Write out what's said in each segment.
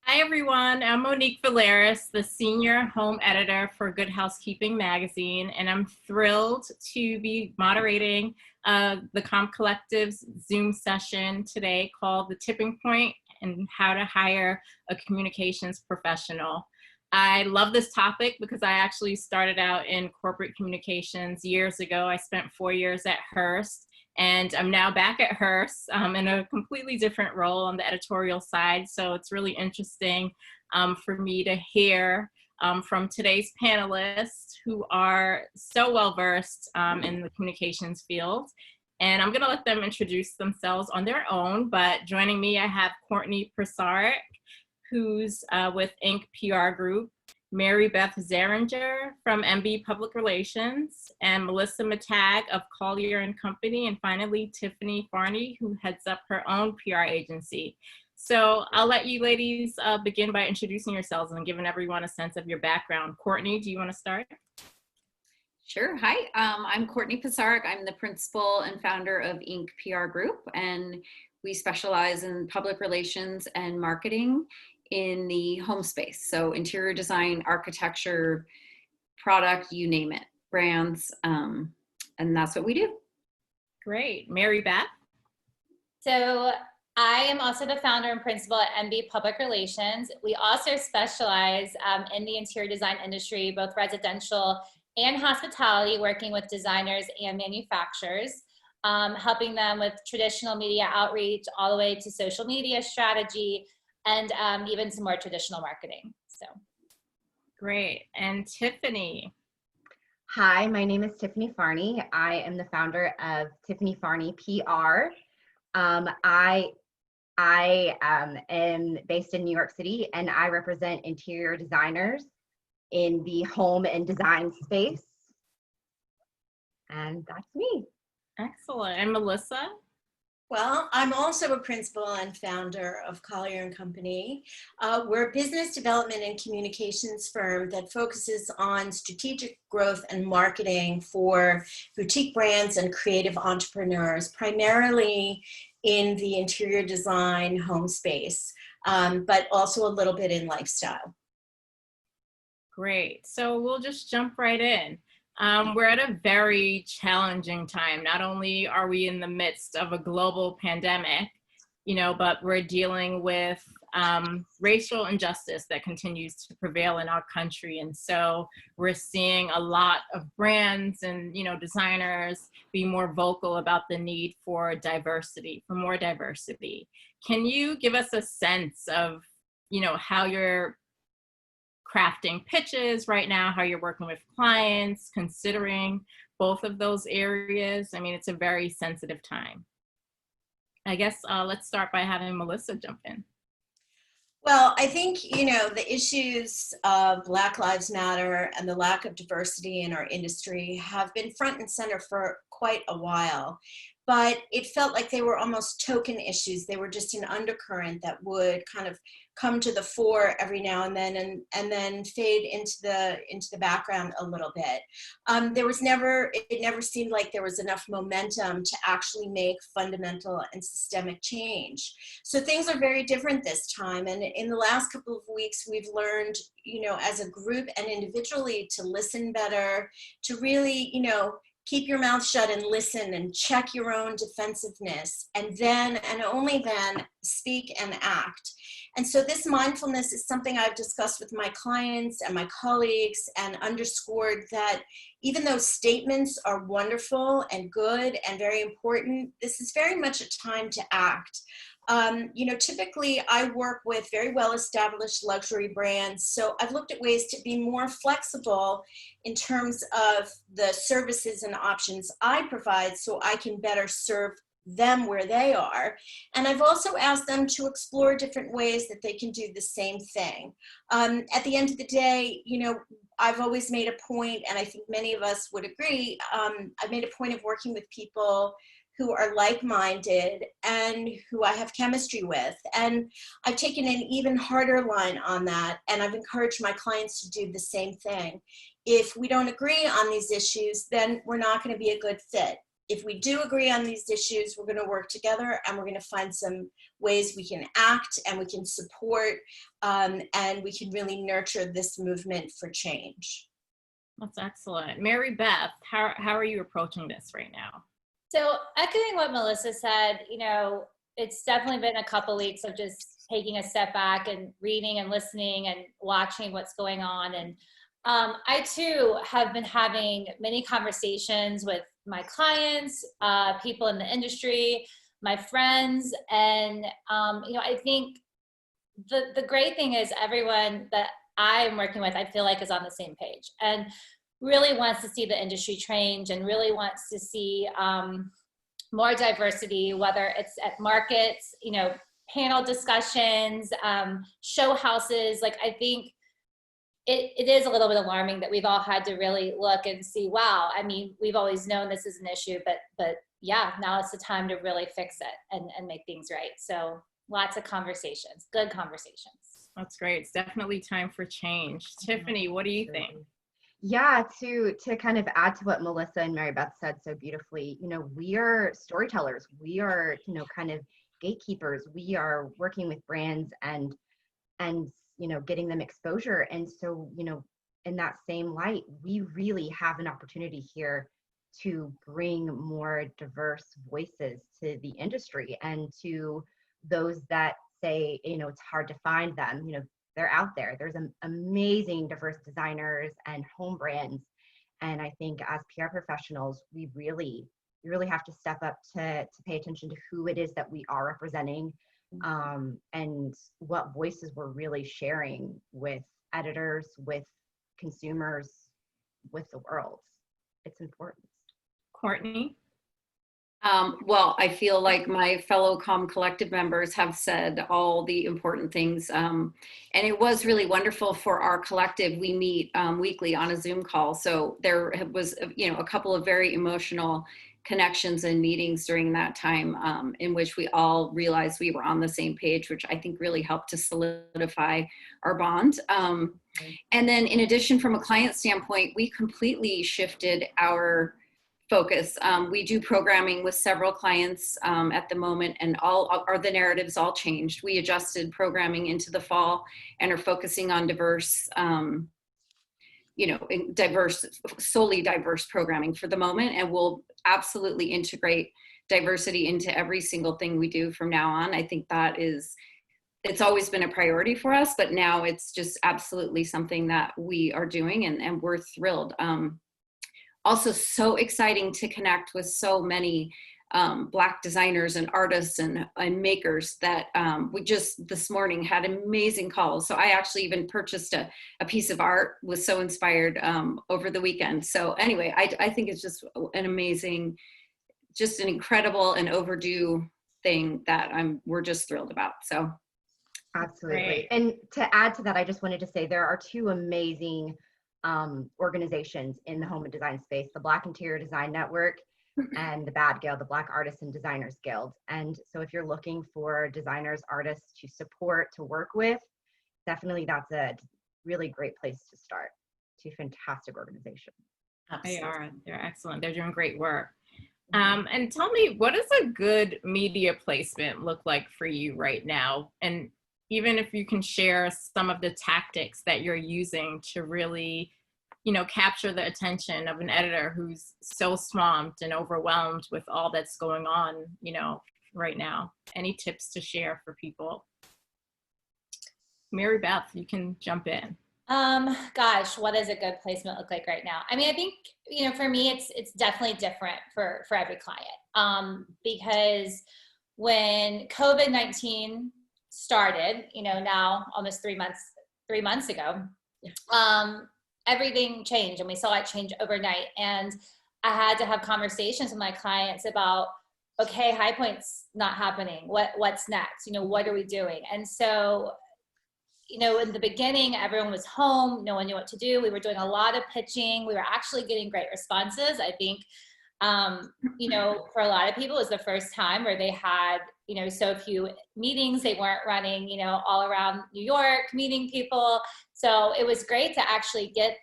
Hi, everyone. I'm Monique Valeris, the Senior Home Editor for Good Housekeeping Magazine, and I'm thrilled to be moderating the Comm Collective's Zoom session today called The Tipping Point and How to Hire a Communications Professional. I love this topic because I actually started out in corporate communications years ago. I spent 4 years at Hearst. And I'm now back at Hearst in a completely different role on the editorial side. So it's really interesting for me to hear from today's panelists who are so well versed in the communications field. And I'm going to let them introduce themselves on their own. But joining me, I have Courtney Pizarra, who's with Inc. PR Group, Mary Beth Zeringer from MB Public Relations, and Melissa Matag of Collier and Company, and finally Tiffany Farney, who heads up her own PR agency. So I'll let you ladies begin by introducing yourselves and giving everyone a sense of your background. Courtney, do you want to start? Sure. Hi, I'm Courtney Pizarra. I'm the principal and founder of Inc. PR Group, and we specialize in public relations and marketing in the home space. So interior design, architecture, product, you name it, brands, and that's what we do. Great. Mary Beth? So I am also the founder and principal at MB Public Relations. We also specialize in the interior design industry, both residential and hospitality, working with designers and manufacturers, helping them with traditional media outreach all the way to social media strategy, and even some more traditional marketing. So, great. And Tiffany? Hi, my name is Tiffany Farney. I am the founder of Tiffany Farney PR. I am based in New York City, and I represent interior designers in the home and design space. And that's me. Excellent. And Melissa? Well, I'm also a principal and founder of Collier and Company. We're a business development and communications firm that focuses on strategic growth and marketing for boutique brands and creative entrepreneurs, primarily in the interior design home space, but also a little bit in lifestyle. Great. So we'll just jump right in. We're at a very challenging time. Not only are we in the midst of a global pandemic, but we're dealing with racial injustice that continues to prevail in our country. And so we're seeing a lot of brands and, designers be more vocal about the need for diversity, for more diversity. Can you give us a sense of, how you're crafting pitches right now, how you're working with clients, considering both of those areas? I mean, it's a very sensitive time. I guess let's start by having Melissa jump in. Well, I think, the issues of Black Lives Matter and the lack of diversity in our industry have been front and center for quite a while. But it felt like they were almost token issues. They were just an undercurrent that would kind of come to the fore every now and then fade into the background a little bit. It never seemed like there was enough momentum to actually make fundamental and systemic change. So things are very different this time. And in the last couple of weeks, we've learned, as a group and individually, to listen better, to really, keep your mouth shut and listen and check your own defensiveness, and then, and only then, speak and act. And so this mindfulness is something I've discussed with my clients and my colleagues, and underscored that even though statements are wonderful and good and very important, this is very much a time to act. Typically I work with very well-established luxury brands, so I've looked at ways to be more flexible in terms of the services and options I provide so I can better serve them where they are. And I've also asked them to explore different ways that they can do the same thing. At the end of the day, I've always made a point, and I think many of us would agree, I've made a point of working with people who are like-minded and who I have chemistry with. And I've taken an even harder line on that, and I've encouraged my clients to do the same thing. If we don't agree on these issues, then we're not going to be a good fit. if we do agree on these issues, we're going to work together and we're going to find some ways we can act and we can support and we can really nurture this movement for change. That's excellent. Mary Beth, how are you approaching this right now? So echoing what Melissa said, you know, it's definitely been a couple weeks of just taking a step back and reading and listening and watching what's going on. And I too have been having many conversations with my clients, people in the industry, my friends, and you know, I think the great thing is everyone that I'm working with, I feel like, is on the same page and really wants to see the industry change and really wants to see more diversity, whether it's at markets, you know, panel discussions, show houses. Like, I think it is a little bit alarming that we've all had to really look and see, wow, I mean, we've always known this is an issue, but yeah, now it's the time to really fix it and make things right. So lots of conversations, good conversations. That's great. It's definitely time for change. Tiffany, what do you think? Yeah, to kind of add to what Melissa and Mary Beth said so beautifully, you know, we are storytellers. We are, you know, kind of gatekeepers. We are working with brands and you know, getting them exposure. And so, you know, in that same light, we really have an opportunity here to bring more diverse voices to the industry and to those that say, you know, it's hard to find them. You know, they're out there. There's amazing diverse designers and home brands. And I think as PR professionals, we really have to step up to pay attention to who it is that we are representing, and what voices we're really sharing with editors, with consumers, with the world. It's important. Courtney? Well, I feel like my fellow comm collective members have said all the important things. And it was really wonderful for our collective. We meet weekly on a Zoom call. So there was, you know, a couple of very emotional connections and meetings during that time in which we all realized we were on the same page, which I think really helped to solidify our bond. And then in addition, from a client standpoint, we completely shifted our focus. We do programming with several clients at the moment, and the narratives all changed. We adjusted programming into the fall and are focusing on diverse, you know, solely diverse programming for the moment, and we'll absolutely integrate diversity into every single thing we do from now on. I think that it's always been a priority for us, but now it's just absolutely something that we are doing, and we're thrilled. Also so exciting to connect with so many Black designers and artists and makers that we just this morning had amazing calls. So I actually even purchased a piece of art, was so inspired over the weekend. So anyway, I think it's just an amazing, just an incredible and overdue thing that we're just thrilled about. So Absolutely. Great. And to add to that, I just wanted to say there are two amazing organizations in the home and design space, the Black Interior Design Network and the BAD Guild, the Black Artists and Designers Guild. And so if you're looking for designers, artists to support, to work with, definitely that's a really great place to start. Two fantastic organizations. They're excellent. They're doing great work. And tell me, what does a good media placement look like for you right now? And even if you can share some of the tactics that you're using to really, you know, capture the attention of an editor who's so swamped and overwhelmed with all that's going on, you know, right now. Any tips to share for people? Mary Beth, you can jump in. Gosh, what does a good placement look like right now? I mean, I think, you know, for me, it's definitely different for every client, because when COVID-19 started, you know, now almost 3 months ago, everything changed, and we saw it change overnight. And I had to have conversations with my clients about, okay, High Point's not happening. What's next? You know, what are we doing? And so, you know, in the beginning, everyone was home. No one knew what to do. We were doing a lot of pitching. We were actually getting great responses. I think, you know, for a lot of people, it was the first time where they had, you know, so few meetings. They weren't running, you know, all around New York, meeting people. So it was great to actually get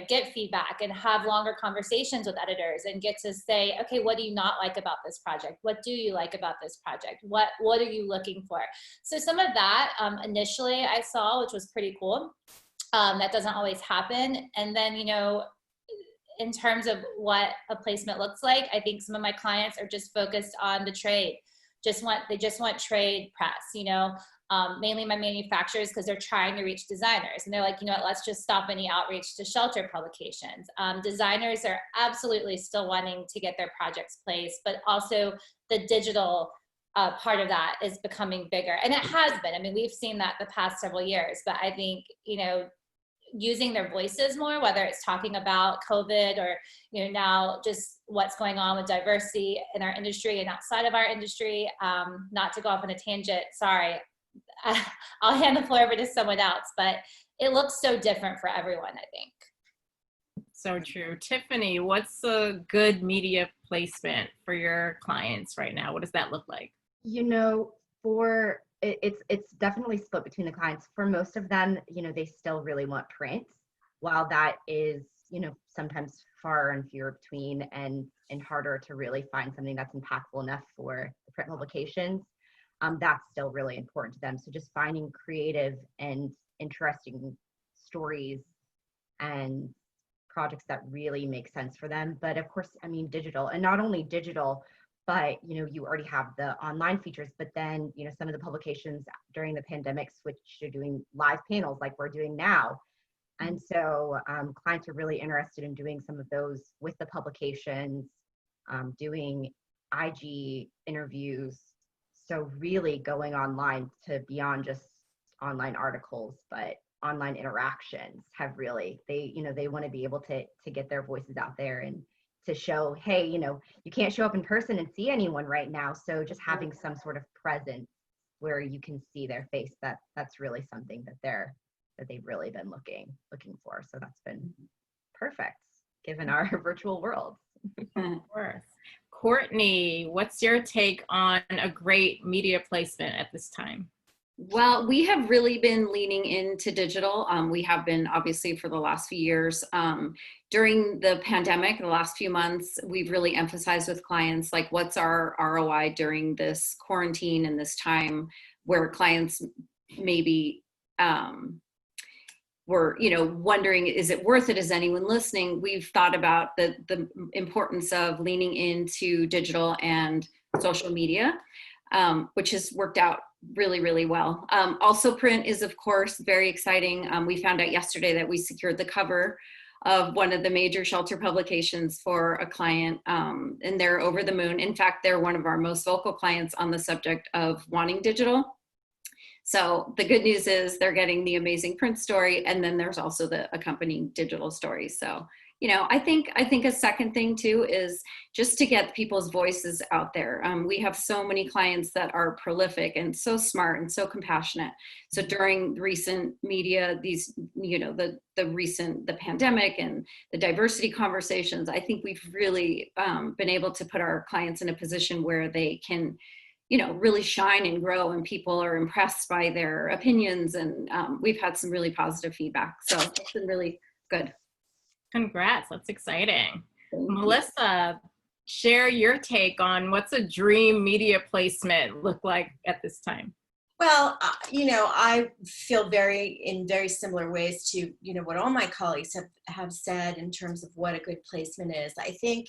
get feedback and have longer conversations with editors and get to say, okay, what do you not like about this project? What do you like about this project? What are you looking for? So some of that initially I saw, which was pretty cool. That doesn't always happen. And then, in terms of what a placement looks like, I think some of my clients are just focused on the trade. They just want trade press, mainly my manufacturers, because they're trying to reach designers. And they're like, let's just stop any outreach to shelter publications. Designers are absolutely still wanting to get their projects placed, but also the digital part of that is becoming bigger. And it has been. I mean, we've seen that the past several years, but I think, using their voices more, whether it's talking about COVID or, now just what's going on with diversity in our industry and outside of our industry. Not to go off on a tangent, sorry, I'll hand the floor over to someone else, but it looks so different for everyone, I think. So true. Tiffany, what's a good media placement for your clients right now? What does that look like? It's definitely split between the clients. For most of them, they still really want print, while that is, sometimes far and fewer between and harder to really find something that's impactful enough for the print publications. That's still really important to them. So just finding creative and interesting stories and projects that really make sense for them. But of course, digital, and not only digital, but you already have the online features, but then some of the publications during the pandemic switched to doing live panels like we're doing now. And so clients are really interested in doing some of those with the publications, doing IG interviews. So really going online to beyond just online articles, but online interactions have really, they want to be able to get their voices out there and to show, hey, you can't show up in person and see anyone right now. So just having some sort of presence where you can see their face, that's really something that they've really been looking for. So that's been perfect given our virtual world. Of course. Courtney, what's your take on a great media placement at this time? Well, we have really been leaning into digital. We have been obviously for the last few years. During the pandemic, the last few months, we've really emphasized with clients, like, what's our ROI during this quarantine and this time where clients maybe were, wondering, is it worth it? Is anyone listening? We've thought about the importance of leaning into digital and social media, which has worked out really, really well. Also, print is, of course, very exciting. We found out yesterday that we secured the cover of one of the major shelter publications for a client, and they're over the moon. In fact, they're one of our most vocal clients on the subject of wanting digital. So the good news is they're getting the amazing print story, and then there's also the accompanying digital story. So, I think a second thing too is just to get people's voices out there. We have so many clients that are prolific and so smart and so compassionate. So during recent media, these, the pandemic and the diversity conversations, I think we've really been able to put our clients in a position where they can, really shine and grow, and people are impressed by their opinions. And we've had some really positive feedback. So it's been really good. Congrats, that's exciting. Melissa, share your take on what's a dream media placement look like at this time? Well, I feel in very similar ways to, what all my colleagues have said in terms of what a good placement is. I think,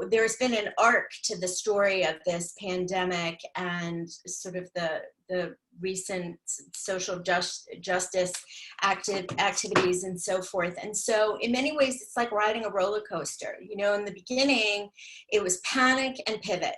there's been an arc to the story of this pandemic and sort of the recent social justice activities and so forth. And so in many ways, it's like riding a roller coaster. In the beginning, it was panic and pivot.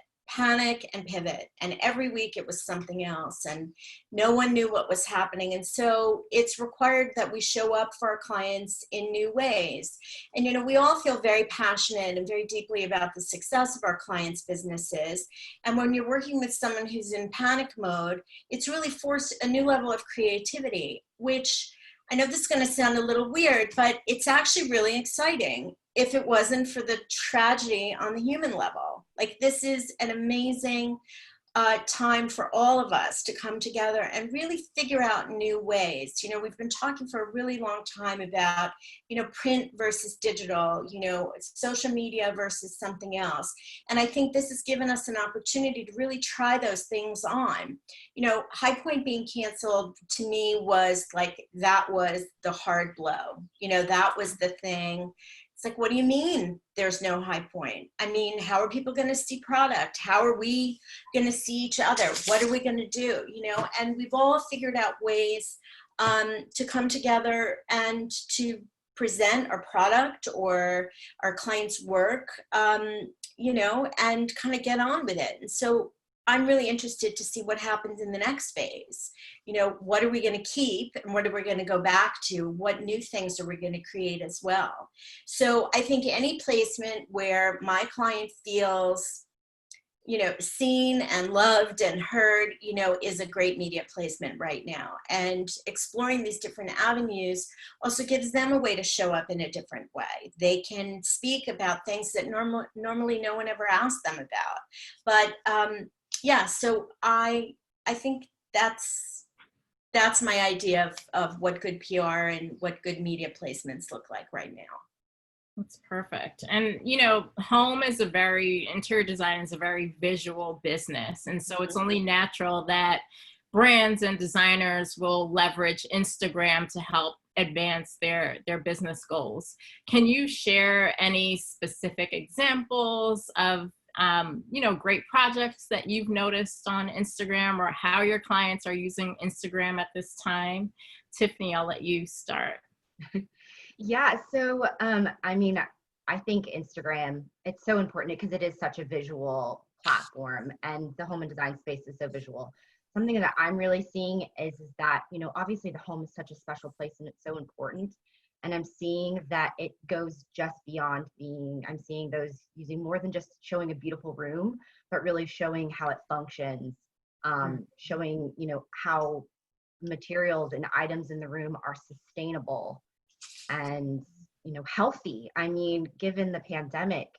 And every week it was something else, and no one knew what was happening. And so it's required that we show up for our clients in new ways. And we all feel very passionate and very deeply about the success of our clients' businesses. And when you're working with someone who's in panic mode, it's really forced a new level of creativity, which I know this is going to sound a little weird, but it's actually really exciting if it wasn't for the tragedy on the human level. Like, this is an amazing time for all of us to come together and really figure out new ways. You know, we've been talking for a really long time about, you know, print versus digital, you know, social media versus something else. And I think this has given us an opportunity to really try those things on. You know, High Point being canceled to me was like, that was the hard blow. You know, that was the thing. It's like, what do you mean there's no High Point? I mean, how are people going to see product? How are we going to see each other? What are we going to do? You know, and we've all figured out ways to come together and to present our product or our clients' work, you know, and kind of get on with it. And so I'm really interested to see what happens in the next phase. You know, what are we going to keep and what are we going to go back to? What new things are we going to create as well? So I think any placement where my client feels, you know, seen and loved and heard, you know, is a great media placement right now. And exploring these different avenues also gives them a way to show up in a different way. They can speak about things that normally no one ever asked them about. But yeah, so I think that's my idea of what good PR and what good media placements look like right now. That's perfect. And, you know, interior design is a very visual business. And so it's only natural that brands and designers will leverage Instagram to help advance their business goals. Can you share any specific examples of, you know, great projects that you've noticed on Instagram or how your clients are using Instagram at this time? Tiffany, I'll let you start. Yeah, so I mean, I think Instagram, it's so important because it is such a visual platform and the home and design space is so visual. Something that I'm really seeing is that, you know, obviously the home is such a special place and it's so important. And I'm seeing that it goes just beyond I'm seeing those using more than just showing a beautiful room, but really showing how it functions, showing, you know, how materials and items in the room are sustainable and, you know, healthy. I mean, given the pandemic,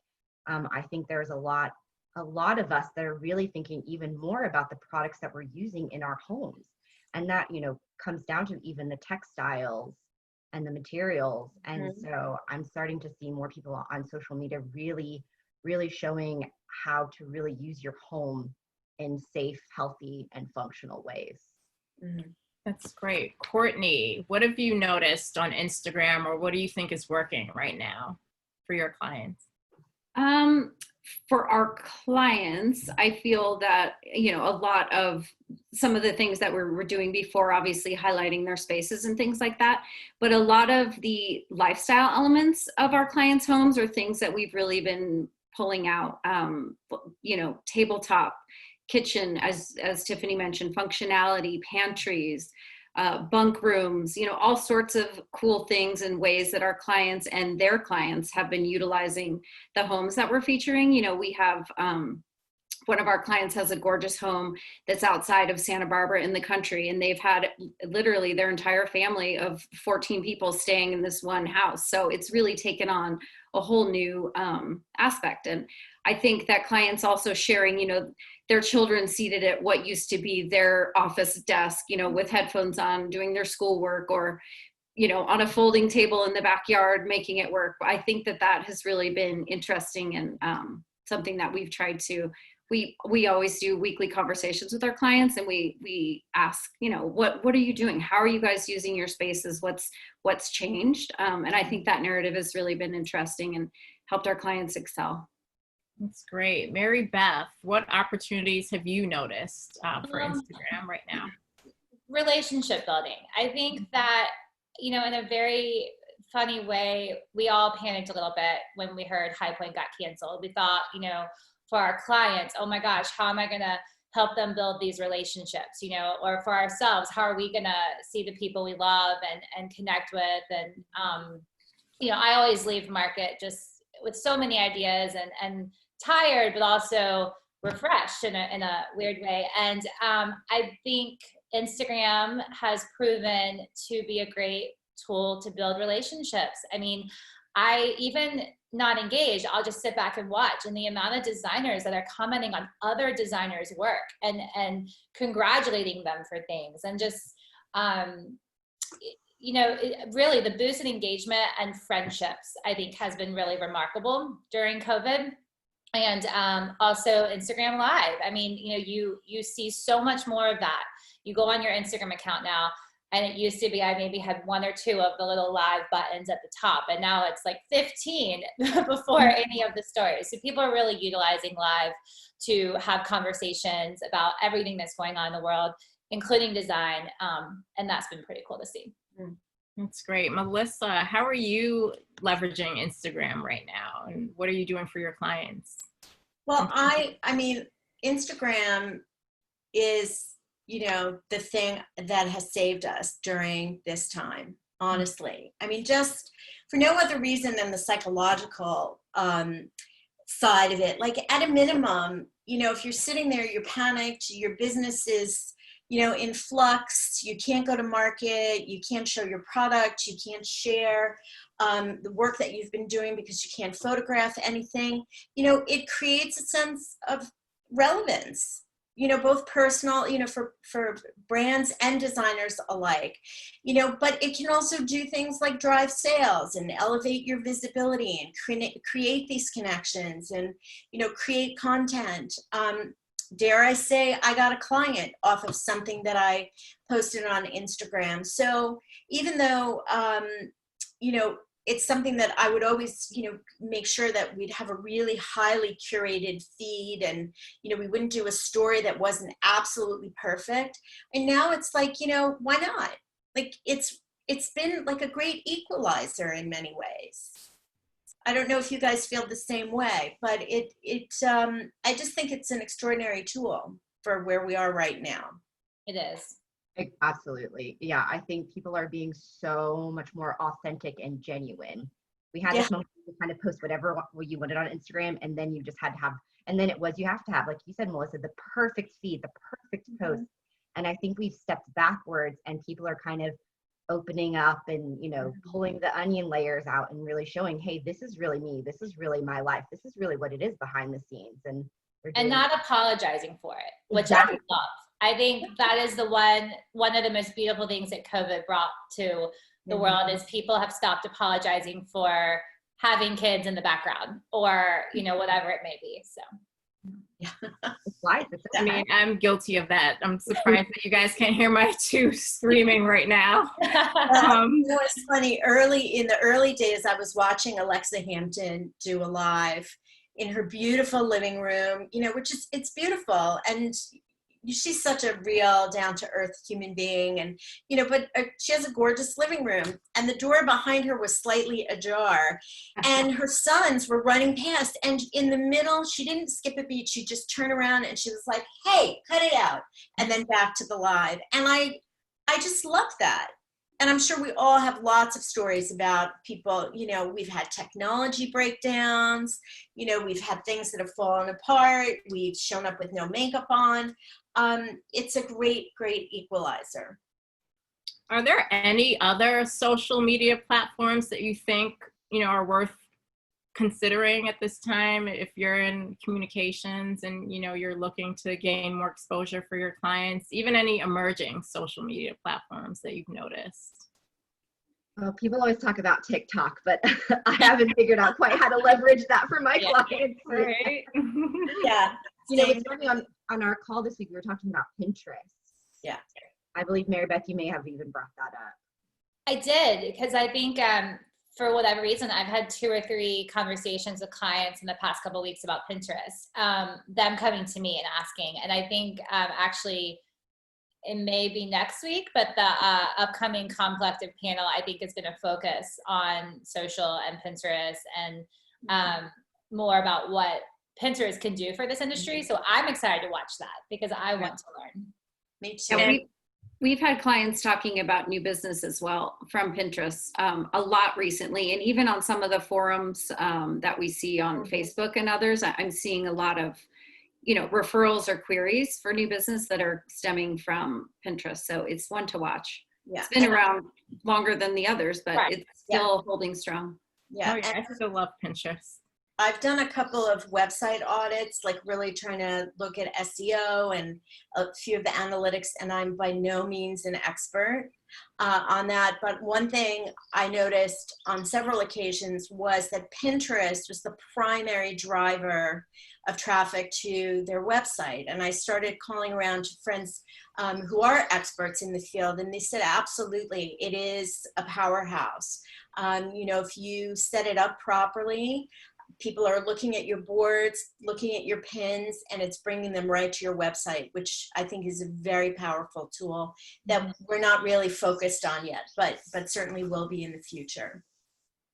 I think there's a lot of us that are really thinking even more about the products that we're using in our homes. And that, you know, comes down to even the textiles and the materials. And so I'm starting to see more people on social media really, really showing how to really use your home in safe, healthy, and functional ways. That's great. Courtney, what have you noticed on Instagram or what do you think is working right now for your clients? For our clients, I feel that, you know, a lot of some of the things that we're doing before, obviously highlighting their spaces and things like that, but a lot of the lifestyle elements of our clients' homes are things that we've really been pulling out, you know, tabletop, kitchen, as Tiffany mentioned, functionality, pantries, bunk rooms, you know, all sorts of cool things and ways that our clients and their clients have been utilizing the homes that we're featuring. You know, we have one of our clients has a gorgeous home that's outside of Santa Barbara in the country, and they've had literally their entire family of 14 people staying in this one house. So it's really taken on a whole new aspect. And I think that clients also sharing, you know, their children seated at what used to be their office desk, you know, with headphones on, doing their schoolwork, or, you know, on a folding table in the backyard, making it work. I think that has really been interesting and something that we've tried to, we always do weekly conversations with our clients, and we ask, you know, what are you doing? How are you guys using your spaces? What's changed? And I think that narrative has really been interesting and helped our clients excel. That's great. Mary Beth, what opportunities have you noticed for Instagram right now? Relationship building. I think that, you know, in a very funny way, we all panicked a little bit when we heard High Point got canceled. We thought, you know, for our clients, oh my gosh, how am I going to help them build these relationships, you know, or for ourselves, how are we going to see the people we love and connect with? And, you know, I always leave market just with so many ideas and tired, but also refreshed in a weird way. And I think Instagram has proven to be a great tool to build relationships. I mean, I even not engaged, I'll just sit back and watch. And the amount of designers that are commenting on other designers' work and congratulating them for things, and just, really the boost in engagement and friendships, I think, has been really remarkable during COVID. And also Instagram Live. I mean, you see so much more of that. You go on your Instagram account now, and it used to be I maybe had 1 or 2 of the little live buttons at the top, and now it's like 15 before any of the stories. So people are really utilizing live to have conversations about everything that's going on in the world, including design, and that's been pretty cool to see. That's great. Melissa, how are you leveraging Instagram right now, and what are you doing for your clients? Well, I mean, Instagram is, the thing that has saved us during this time, honestly. I mean, just for no other reason than the psychological side of it. Like, at a minimum, if you're sitting there, you're panicked, your business is, in flux, you can't go to market, you can't show your product, you can't share the work that you've been doing because you can't photograph anything, it creates a sense of relevance, both personal, for brands and designers alike, but it can also do things like drive sales and elevate your visibility and create these connections and, create content. Dare I say, I got a client off of something that I posted on Instagram. So even though, it's something that I would always, make sure that we'd have a really highly curated feed, and, we wouldn't do a story that wasn't absolutely perfect. And now it's like, why not? Like, it's been like a great equalizer in many ways. I don't know if you guys feel the same way, but I just think it's an extraordinary tool for where we are right now. It is. Absolutely. Yeah, I think people are being so much more authentic and genuine. We had this moment to kind of post whatever you wanted on Instagram, and then you just had to have, and then you have to have, like you said, Melissa, the perfect feed, the perfect post. And I think we've stepped backwards, and people are kind of opening up and, pulling the onion layers out and really showing, hey, this is really me. This is really my life. This is really what it is behind the scenes. And not apologizing for it, which Exactly. I love. I think that is one of the most beautiful things that COVID brought to the world, is people have stopped apologizing for having kids in the background or, whatever it may be. So. It's life. I mean, I'm guilty of that. I'm surprised that you guys can't hear my 2 screaming right now. It's funny. In the early days, I was watching Alexa Hampton do a live in her beautiful living room, it's beautiful. And she's such a real down-to-earth human being, and but she has a gorgeous living room, and the door behind her was slightly ajar, and her sons were running past, and in the middle, she didn't skip a beat, she just turned around and she was like, hey, cut it out, and then back to the live. And I just love that. And I'm sure we all have lots of stories about people, we've had technology breakdowns, we've had things that have fallen apart, we've shown up with no makeup on. It's a great, great equalizer. Are there any other social media platforms that you think, are worth considering at this time if you're in communications and, you're looking to gain more exposure for your clients, even any emerging social media platforms that you've noticed? Well, people always talk about TikTok, but I haven't figured out quite how to leverage that for my clients. Right. Yeah. It's funny, on our call this week, we were talking about Pinterest. Yeah. I believe Mary Beth, you may have even brought that up. I did, because I think for whatever reason, I've had 2 or 3 conversations with clients in the past couple of weeks about Pinterest, them coming to me and asking. And I think actually it may be next week, but the upcoming Comm Collective panel, I think, is going to focus on social and Pinterest and more about what Pinterest can do for this industry. So I'm excited to watch that because I want to learn. Me too. Yeah, we've had clients talking about new business as well from Pinterest a lot recently, and even on some of the forums that we see on Facebook and others, I'm seeing a lot of referrals or queries for new business that are stemming from Pinterest. So it's one to watch. Yeah. It's been around longer than the others, but it's still holding strong. Yeah. Oh, yeah, And I still love Pinterest. I've done a couple of website audits, like really trying to look at SEO and a few of the analytics, and I'm by no means an expert on that. But one thing I noticed on several occasions was that Pinterest was the primary driver of traffic to their website. And I started calling around to friends who are experts in the field, and they said, absolutely, it is a powerhouse. If you set it up properly, people are looking at your boards, looking at your pins, and it's bringing them right to your website, which I think is a very powerful tool that we're not really focused on yet, but certainly will be in the future.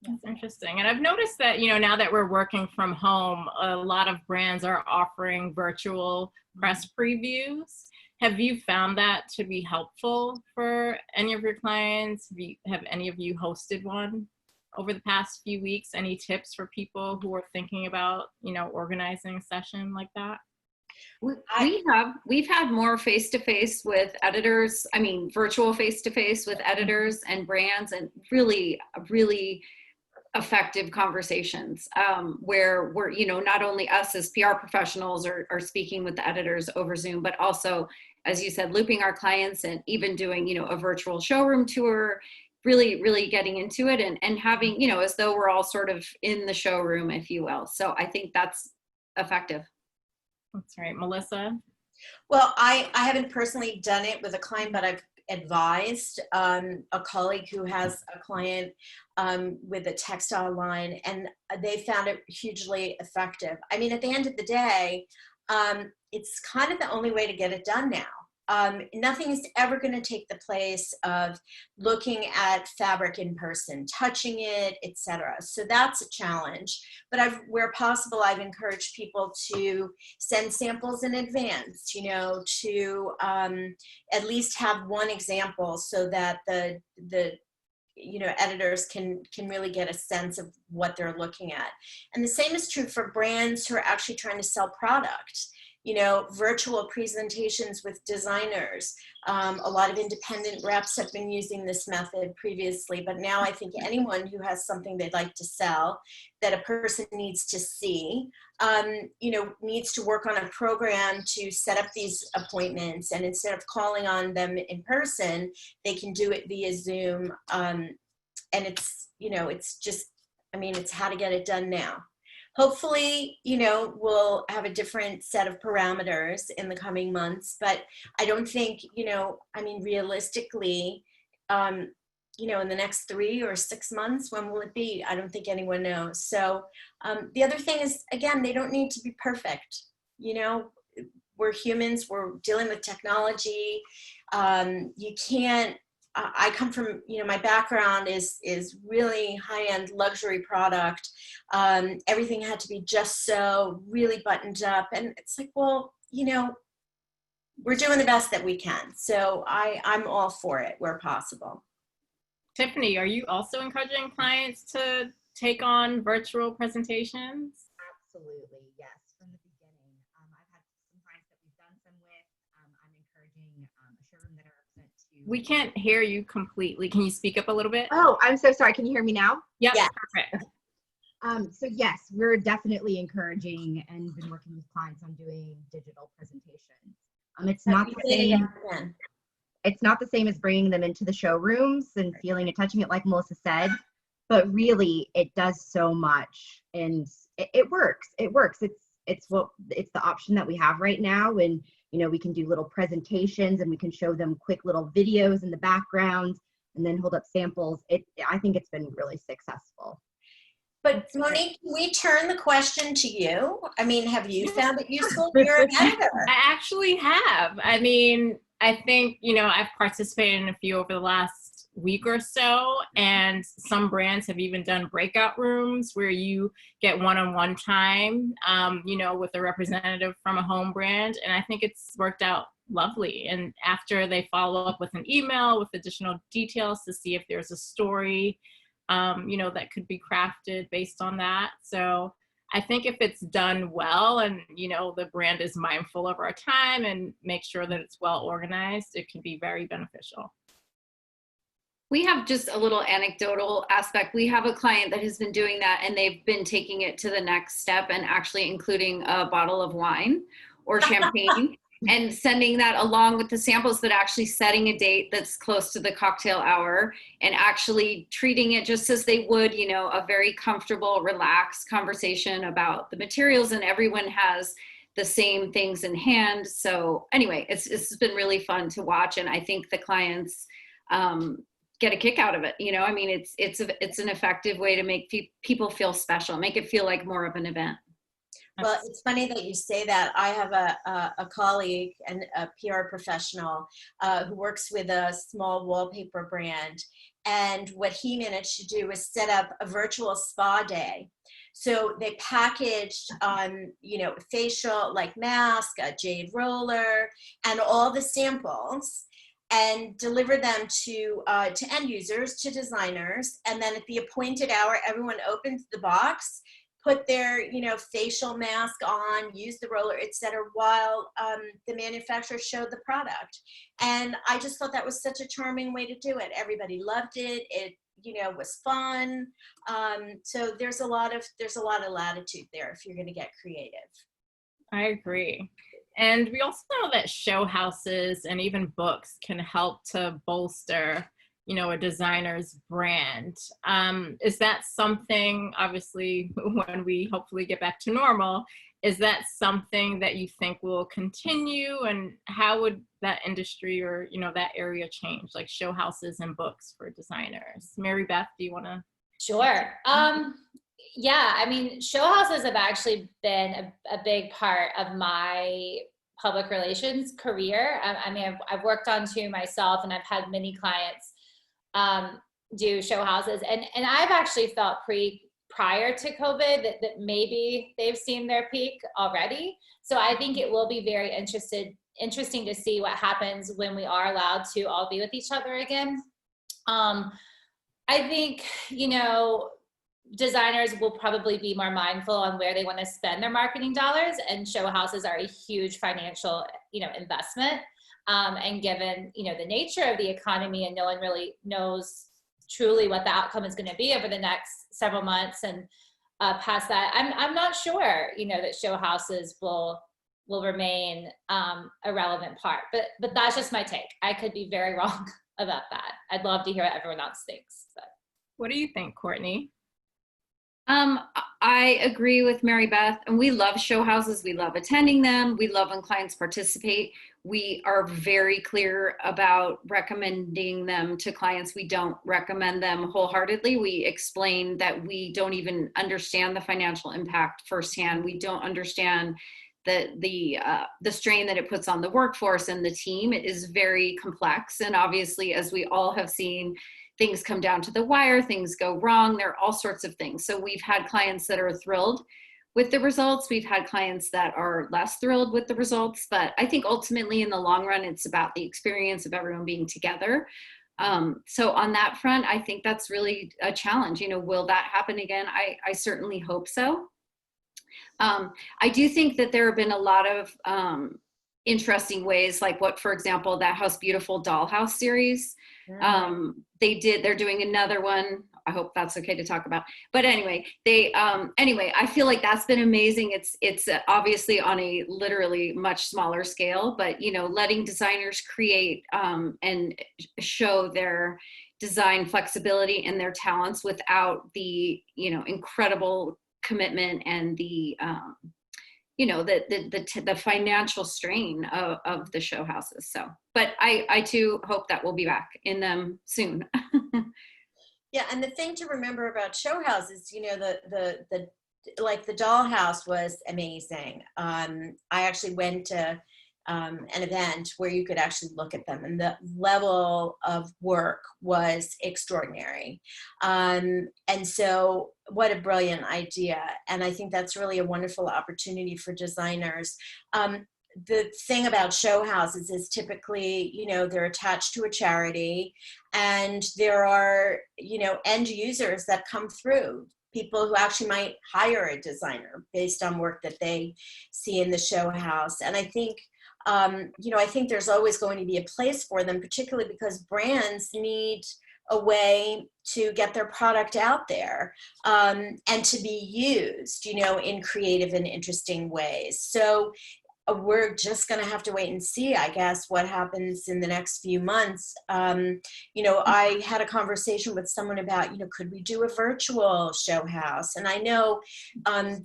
That's interesting. And I've noticed that, now that we're working from home, a lot of brands are offering virtual press previews. Have you found that to be helpful for any of your clients? Have any of you hosted one over the past few weeks? Any tips for people who are thinking about, organizing a session like that? We've had more face-to-face with editors, virtual face-to-face with editors and brands, and really effective conversations where we're, not only us as PR professionals are speaking with the editors over Zoom, but also, as you said, looping our clients and even doing, a virtual showroom tour, really getting into it and having, as though we're all sort of in the showroom, if you will. So I think that's effective. That's right. Melissa? Well, I haven't personally done it with a client, but I've advised a colleague who has a client with a textile line, and they found it hugely effective. At the end of the day, it's kind of the only way to get it done now. Nothing is ever going to take the place of looking at fabric in person, touching it, etc. So that's a challenge. But where possible, I've encouraged people to send samples in advance, to at least have one example so that the editors can really get a sense of what they're looking at. And the same is true for brands who are actually trying to sell product. Virtual presentations with designers. A lot of independent reps have been using this method previously, but now I think anyone who has something they'd like to sell that a person needs to see, needs to work on a program to set up these appointments. And instead of calling on them in person, they can do it via Zoom. And it's, it's how to get it done now. Hopefully, we'll have a different set of parameters in the coming months, but I don't think, realistically, in the next 3 or 6 months, when will it be? I don't think anyone knows. So the other thing is, again, they don't need to be perfect. We're humans, we're dealing with technology. You can't, I come from, my background is really high-end luxury product. Everything had to be just so really buttoned up. And it's like, well, we're doing the best that we can. So I'm all for it where possible. Tiffany, are you also encouraging clients to take on virtual presentations? Absolutely, yes. From the beginning, I've had some clients that we've done some with. I'm encouraging a showroom that I represent to. We can't hear you completely. Can you speak up a little bit? Oh, I'm so sorry. Can you hear me now? Yep. Yeah. Perfect. So yes, we're definitely encouraging and been working with clients on doing digital presentations. It's not the same. It's not the same as bringing them into the showrooms and feeling and touching it, like Melissa said, but really it does so much, and it works. It works. It's the option that we have right now, and we can do little presentations and we can show them quick little videos in the background and then hold up samples. I think it's been really successful. But Monique, can we turn the question to you? Have you found it useful? You're an editor. I actually have. I think, I've participated in a few over the last week or so, and some brands have even done breakout rooms where you get one-on-one time, with a representative from a home brand. And I think it's worked out lovely. And after they follow up with an email with additional details to see if there's a story, that could be crafted based on that. So I think if it's done well and, the brand is mindful of our time and make sure that it's well organized, it can be very beneficial. We have just a little anecdotal aspect. We have a client that has been doing that, and they've been taking it to the next step and actually including a bottle of wine or champagne and sending that along with the samples, but actually setting a date that's close to the cocktail hour and actually treating it just as they would, you know, a very comfortable, relaxed conversation about the materials, and everyone has the same things in hand. So anyway, it's been really fun to watch, and I think the clients get a kick out of it. You know, I mean, it's an effective way to make people feel special, make it feel like more of an event. Well, it's funny that you say that. I have a colleague and a PR professional who works with a small wallpaper brand. And what he managed to do was set up a virtual spa day. So they packaged, you know, facial like mask, a jade roller, and all the samples, and deliver them to end users, to designers. And then at the appointed hour, everyone opens the box, put their, you know, facial mask on, use the roller, etc., while the manufacturer showed the product. And I just thought that was such a charming way to do it. Everybody loved it. It, you know, was fun. So there's a lot of latitude there if you're going to get creative. I agree. And we also know that show houses and even books can help to bolster, you know, a designer's brand. Is that something, obviously, when we hopefully get back to normal, is that something that you think will continue? And how would that industry or, you know, that area change, like show houses and books for designers? Mary Beth, do you want to? Sure. Yeah, I mean, show houses have actually been a big part of my public relations career. I mean, I've worked on two myself, and I've had many clients do show houses, and I've actually felt prior to COVID that maybe they've seen their peak already. So I think it will be very interesting to see what happens when we are allowed to all be with each other again. I think, you know, designers will probably be more mindful on where they want to spend their marketing dollars, and show houses are a huge financial, you know, investment. And given, you know, the nature of the economy, and no one really knows truly what the outcome is going to be over the next several months and past that, I'm not sure, you know, that show houses will remain a relevant part. But that's just my take. I could be very wrong about that. I'd love to hear what everyone else thinks. But. What do you think, Courtney? I agree with Mary Beth, and we love show houses. We love attending them. We love when clients participate. We are very clear about recommending them to clients. We don't recommend them wholeheartedly. We explain that we don't even understand the financial impact firsthand. We don't understand the strain that it puts on the workforce and the team. It is very complex, and obviously, as we all have seen, things come down to the wire, things go wrong, there are all sorts of things. So we've had clients that are thrilled with the results. We've had clients that are less thrilled with the results, but I think ultimately in the long run, it's about the experience of everyone being together. So on that front, I think that's really a challenge. You know, will that happen again? I certainly hope so. I do think that there have been a lot of interesting ways, like what, for example, that House Beautiful Dollhouse series. They're doing another one. I hope that's okay to talk about. But anyway, I feel like that's been amazing. It's obviously on a literally much smaller scale, but, you know, letting designers create and show their design flexibility and their talents without the, you know, incredible commitment and the, you know, the financial strain of the show houses. So, but I too hope that we'll be back in them soon. Yeah, and the thing to remember about show houses, you know, the dollhouse was amazing. I actually went to an event where you could actually look at them, and the level of work was extraordinary. And so what a brilliant idea. And I think that's really a wonderful opportunity for designers. The thing about show houses is typically, you know, they're attached to a charity, and there are, you know, end users that come through, people who actually might hire a designer based on work that they see in the show house. And I think, you know, I think there's always going to be a place for them, particularly because brands need a way to get their product out there, and to be used, in creative and interesting ways. So we're just going to have to wait and see, I guess, what happens in the next few months. I had a conversation with someone about, could we do a virtual show house? And I know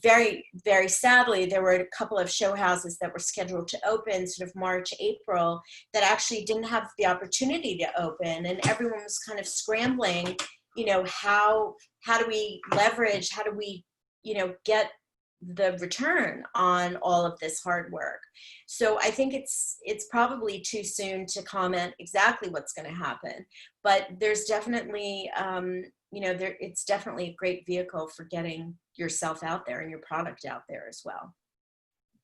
very, very sadly, there were a couple of show houses that were scheduled to open sort of March, April, that actually didn't have the opportunity to open. And everyone was kind of scrambling, how do we leverage, how do we, get the return on all of this hard work. So I think it's probably too soon to comment exactly what's going to happen, but there's definitely, it's definitely a great vehicle for getting yourself out there and your product out there as well.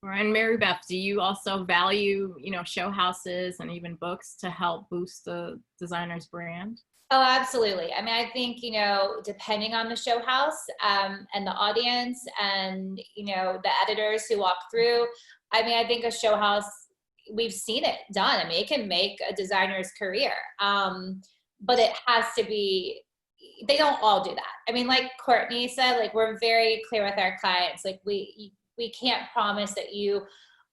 And Mary Beth, do you also value, show houses and even books to help boost the designer's brand? Oh, absolutely. I mean, I think, depending on the show house and the audience and, the editors who walk through, I mean, I think a show house, we've seen it done. I mean, it can make a designer's career, but it has to be, they don't all do that. I mean, like Courtney said, like, we're very clear with our clients. Like, we can't promise that you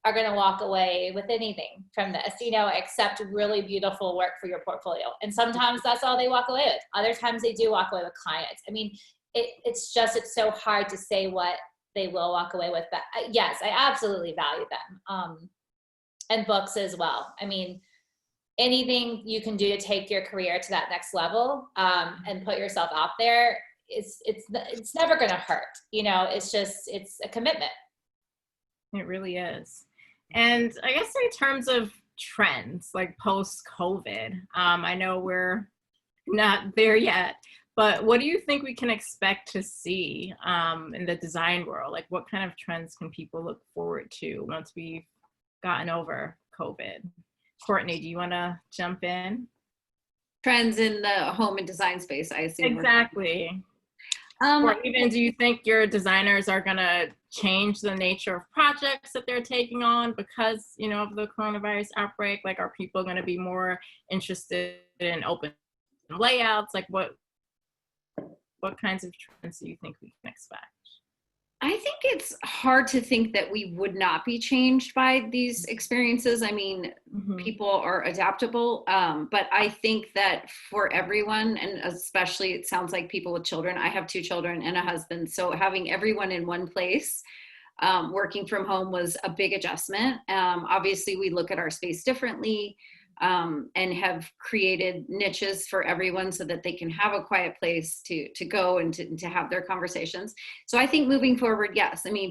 are going to walk away with anything from this, except really beautiful work for your portfolio. And sometimes that's all they walk away with. Other times they do walk away with clients. I mean, it's so hard to say what they will walk away with. But yes, I absolutely value them. And books as well. I mean, anything you can do to take your career to that next level and put yourself out there, it's never going to hurt. It's a commitment. It really is. And I guess in terms of trends, like post-COVID, I know we're not there yet, but what do you think we can expect to see in the design world? Like, what kind of trends can people look forward to once we've gotten over COVID? Courtney, do you want to jump in? Trends in the home and design space, I assume. Exactly. Or even, do you think your designers are going to change the nature of projects that they're taking on because, of the coronavirus outbreak? Like, are people going to be more interested in open layouts? Like, what kinds of trends do you think we can expect? I think it's hard to think that we would not be changed by these experiences. I mean, people are adaptable, but I think that for everyone, and especially it sounds like people with children, I have 2 children and a husband, so having everyone in one place, working from home was a big adjustment. Obviously, we look at our space differently. And have created niches for everyone so that they can have a quiet place to go and to have their conversations. So I think moving forward, yes, I mean,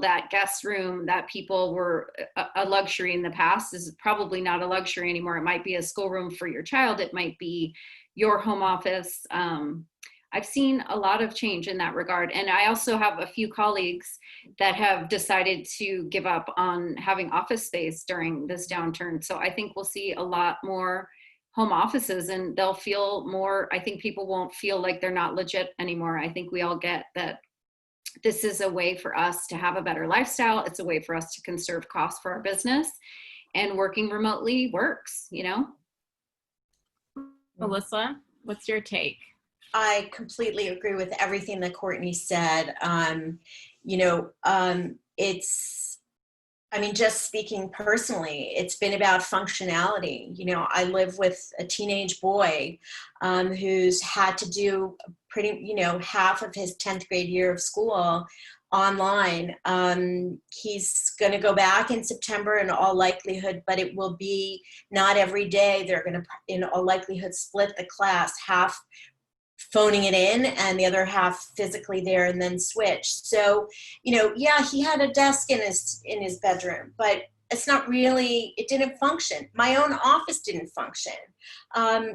that guest room that people were a luxury in the past is probably not a luxury anymore. It might be a schoolroom for your child. It might be your home office. I've seen a lot of change in that regard. And I also have a few colleagues that have decided to give up on having office space during this downturn. So I think we'll see a lot more home offices and they'll feel more, I think people won't feel like they're not legit anymore. I think we all get that this is a way for us to have a better lifestyle. It's a way for us to conserve costs for our business, and working remotely works, Melissa, what's your take? I completely agree with everything that Courtney said. Just speaking personally, it's been about functionality. I live with a teenage boy who's had to do half of his 10th grade year of school online. He's going to go back in September in all likelihood, but it will be not every day. They're going to, in all likelihood, split the class, half phoning it in and the other half physically there, and then switch. So, he had a desk in his bedroom, but it didn't function. My own office didn't function.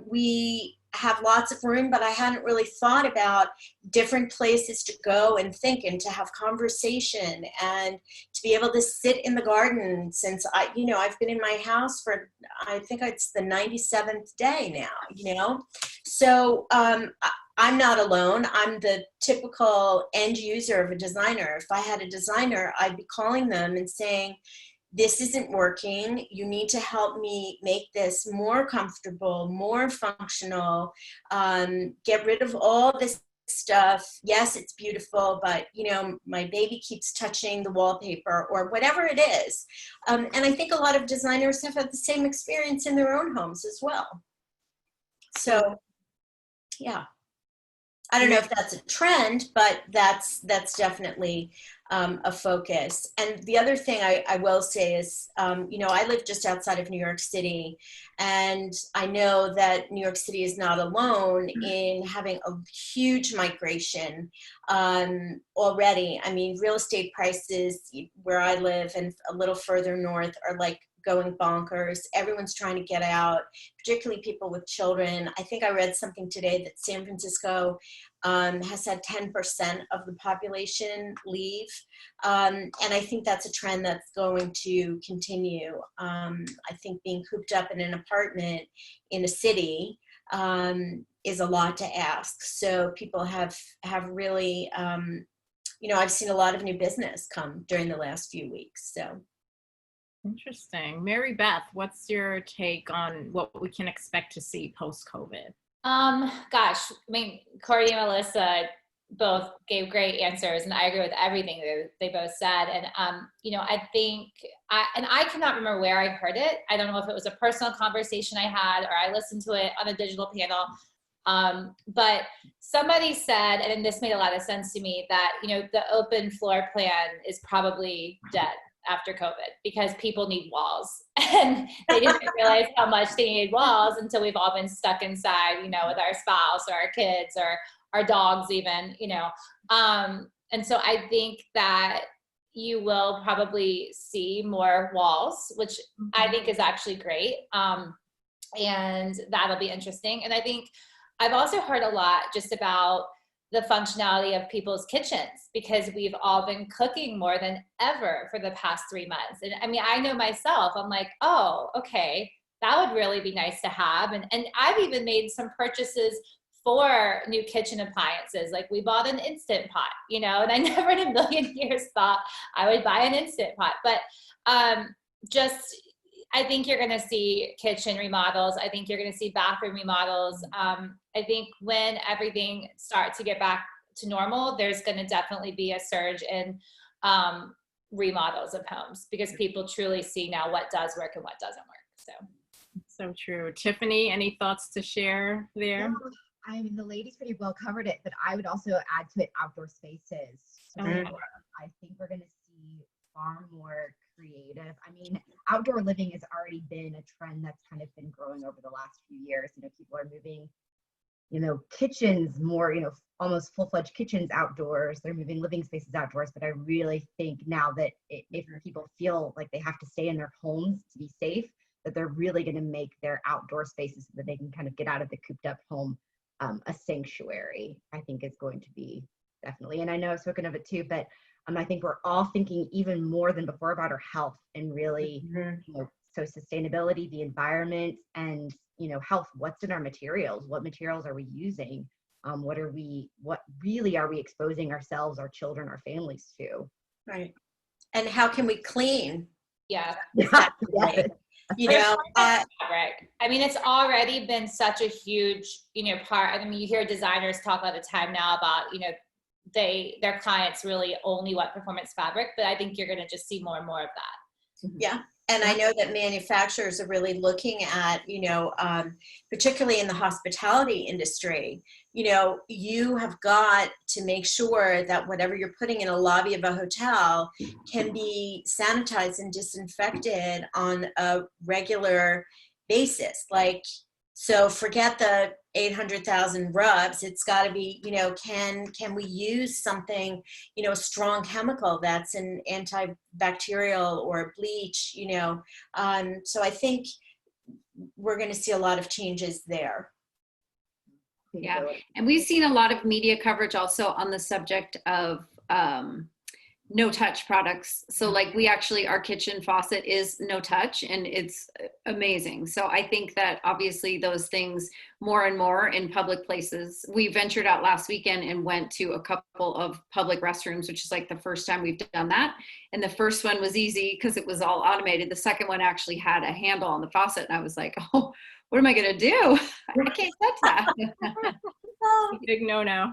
We have lots of room, but I hadn't really thought about different places to go and think and to have conversation and to be able to sit in the garden since I've been in my house for, I think it's the 97th day now, So I'm not alone. I'm the typical end user of a designer. If I had a designer, I'd be calling them and saying, this isn't working. You need to help me make this more comfortable, more functional, get rid of all this stuff. Yes, it's beautiful, but my baby keeps touching the wallpaper or whatever it is. And I think a lot of designers have had the same experience in their own homes as well. So yeah, I don't know if that's a trend, but that's definitely a focus. And the other thing I will say is, I live just outside of New York City, and I know that New York City is not alone in having a huge migration already. I mean, real estate prices where I live and a little further north are like going bonkers. Everyone's trying to get out, particularly people with children. I think I read something today that San Francisco has had 10% of the population leave. And I think that's a trend that's going to continue. I think being cooped up in an apartment in a city is a lot to ask. So people have really, I've seen a lot of new business come during the last few weeks. So. Interesting. Mary Beth, what's your take on what we can expect to see post-COVID? Gosh, I mean, Courtney and Melissa both gave great answers, and I agree with everything they both said. And, I think, I cannot remember where I heard it. I don't know if it was a personal conversation I had, or I listened to it on a digital panel. But somebody said, and this made a lot of sense to me, that, the open floor plan is probably dead after COVID because people need walls, and they didn't realize how much they needed walls until we've all been stuck inside, with our spouse or our kids or our dogs even, and so I think that you will probably see more walls, which I think is actually great. And that'll be interesting. And I think I've also heard a lot just about the functionality of people's kitchens, because we've all been cooking more than ever for the past 3 months. And I mean, I know myself, I'm like, oh, okay, that would really be nice to have. And I've even made some purchases for new kitchen appliances. Like we bought an Instant Pot, and I never in a million years thought I would buy an Instant Pot. But I think you're going to see kitchen remodels. I think you're going to see bathroom remodels. I think when everything starts to get back to normal, there's going to definitely be a surge in remodels of homes, because people truly see now what does work and what doesn't work. So true. Tiffany, any thoughts to share there? No, I mean, the ladies pretty well covered it, but I would also add to it outdoor spaces. So I think we're going to see far more creative. I mean, outdoor living has already been a trend that's kind of been growing over the last few years. People are moving, kitchens more, almost full-fledged kitchens outdoors. They're moving living spaces outdoors. But I really think now that if people feel like they have to stay in their homes to be safe, that they're really going to make their outdoor spaces so that they can kind of get out of the cooped up home a sanctuary. I think is going to be definitely, and I know I've spoken of it too, but I think we're all thinking even more than before about our health, and really, so sustainability, the environment, and, health. What's in our materials? What materials are we using? What really are we exposing ourselves, our children, our families to? Right. And how can we clean? Yeah. Right. I mean, it's already been such a huge, part. I mean, you hear designers talk all the time now about, their clients really only want performance fabric, but I think you're going to just see more and more of that. Yeah. And I know that manufacturers are really looking at, particularly in the hospitality industry, you have got to make sure that whatever you're putting in a lobby of a hotel can be sanitized and disinfected on a regular basis. So forget the 800,000 rubs. It's got to be, can we use something, a strong chemical that's an antibacterial or bleach, so I think we're going to see a lot of changes there. Yeah, and we've seen a lot of media coverage also on the subject of no touch products. So like we actually, our kitchen faucet is no touch and it's amazing. So I think that obviously those things more and more in public places. We ventured out last weekend and went to a couple of public restrooms, which is like the first time we've done that. And the first one was easy because it was all automated. The second one actually had a handle on the faucet. And I was like, oh, what am I going to do? I can't touch that. Big no-no.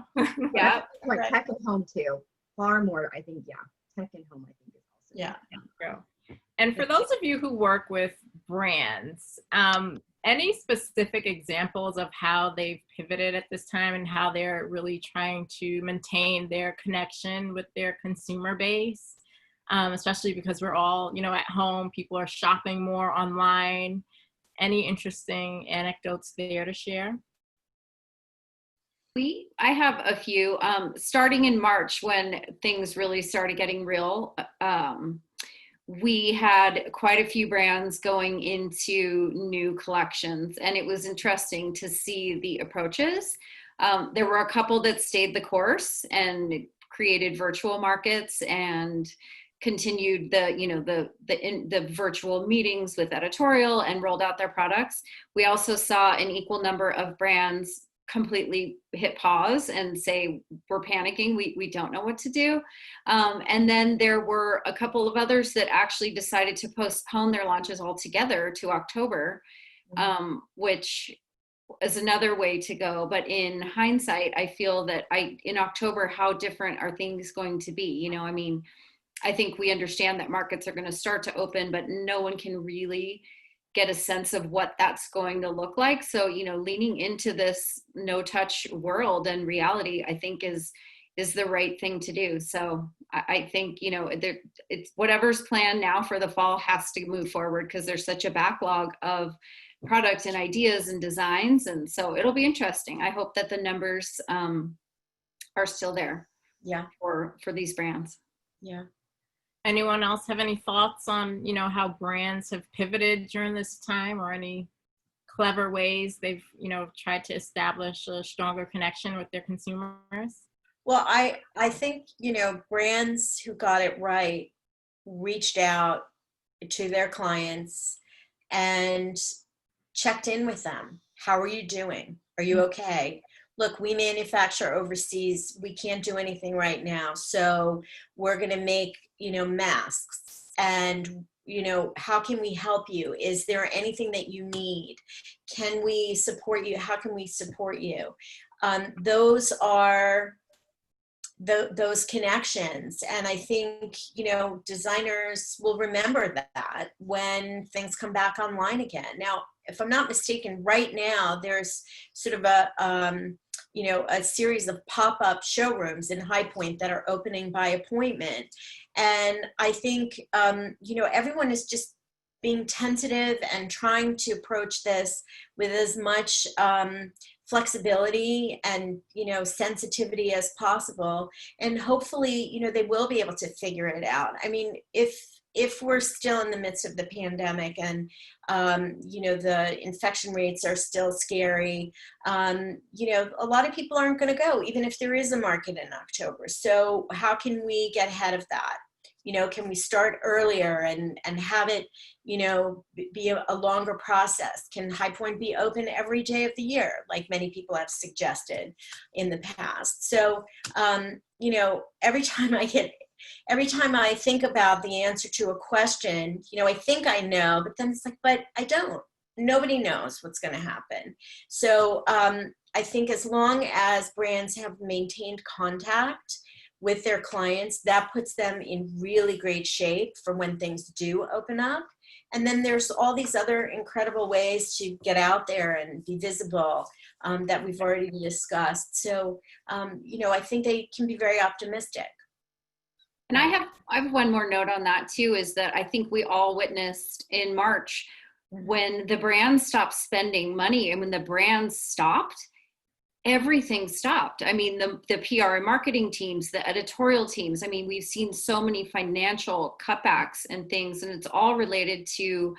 Yeah. Like tech at home too. Far more, I think, yeah. Tech at home, I think, is also. Yeah. True. And for those of you who work with brands, any specific examples of how they've pivoted at this time and how they're really trying to maintain their connection with their consumer base, especially because we're all, at home, people are shopping more online. Any interesting anecdotes there to share? I have a few, starting in March when things really started getting real. We had quite a few brands going into new collections, and it was interesting to see the approaches. There were a couple that stayed the course and created virtual markets and continued the virtual meetings with editorial and rolled out their products. We also saw an equal number of brands completely hit pause and say, we're panicking, we don't know what to do. And then there were a couple of others that actually decided to postpone their launches altogether to October, which is another way to go. But in hindsight, I feel that in October, how different are things going to be? I think we understand that markets are going to start to open, but no one can really get a sense of what that's going to look like. So, leaning into this no touch world and reality, I think is the right thing to do. So I think, it's whatever's planned now for the fall has to move forward because there's such a backlog of product and ideas and designs. And so it'll be interesting. I hope that the numbers are still there. Yeah. For these brands. Yeah. Anyone else have any thoughts on, how brands have pivoted during this time, or any clever ways they've, tried to establish a stronger connection with their consumers? Well, I think, brands who got it right reached out to their clients and checked in with them. How are you doing? Are you okay? Look, we manufacture overseas. We can't do anything right now. So we're going to make, masks. And, how can we help you? Is there anything that you need? Can we support you? How can we support you? Those are those connections. And I think, designers will remember that when things come back online again. Now, if I'm not mistaken, right now, there's sort of a series of pop-up showrooms in High Point that are opening by appointment. And I think, everyone is just being tentative and trying to approach this with as much flexibility and, sensitivity as possible. And hopefully, they will be able to figure it out. I mean, if we're still in the midst of the pandemic and, the infection rates are still scary, a lot of people aren't going to go, even if there is a market in October. So how can we get ahead of that? Can we start earlier and have it, be a longer process? Can High Point be open every day of the year, like many people have suggested in the past? So, every time I think about the answer to a question, I think I know, but then it's like, but I don't. Nobody knows what's going to happen. So I think as long as brands have maintained contact with their clients, that puts them in really great shape for when things do open up. And then there's all these other incredible ways to get out there and be visible that we've already discussed. So, I think they can be very optimistic. And I have one more note on that too, is that I think we all witnessed in March when the brands stopped spending money, and when the brands stopped, everything stopped. I mean, the PR and marketing teams, the editorial teams, we've seen so many financial cutbacks and things, and it's all related to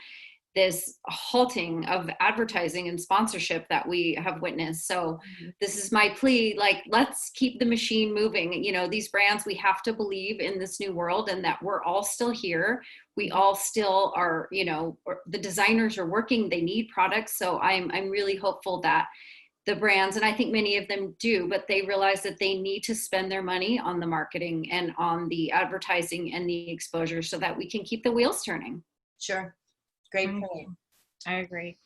this halting of advertising and sponsorship that we have witnessed. So this is my plea, like, let's keep the machine moving. You know, these brands, we have to believe in this new world and that we're all still here. We all still are, you know, the designers are working, they need products. So I'm really hopeful that the brands, and I think many of them do, but they realize that they need to spend their money on the marketing and on the advertising and the exposure so that we can keep the wheels turning. Sure. Great point. I agree.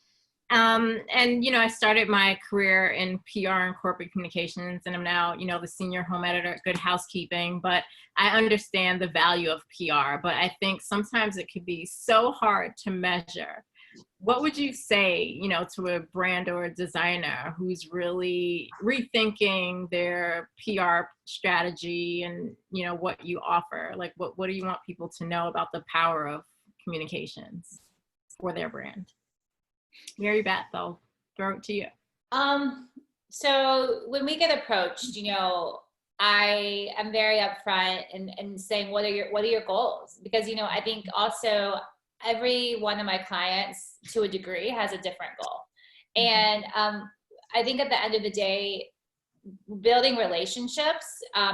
And, you know, I started my career in PR and corporate communications, and I'm now, you know, the senior home editor at Good Housekeeping, but I understand the value of PR, but I think sometimes it could be so hard to measure. What would you say, you know, to a brand or a designer who's really rethinking their PR strategy and, you know, what you offer? Like, what do you want people to know about the power of communications for their brand? Mary Beth, I'll throw it to you. So when we get approached, you know, I am very upfront and saying, what are your goals? Because, you know, I think also every one of my clients to a degree has a different goal. And I think at the end of the day, building relationships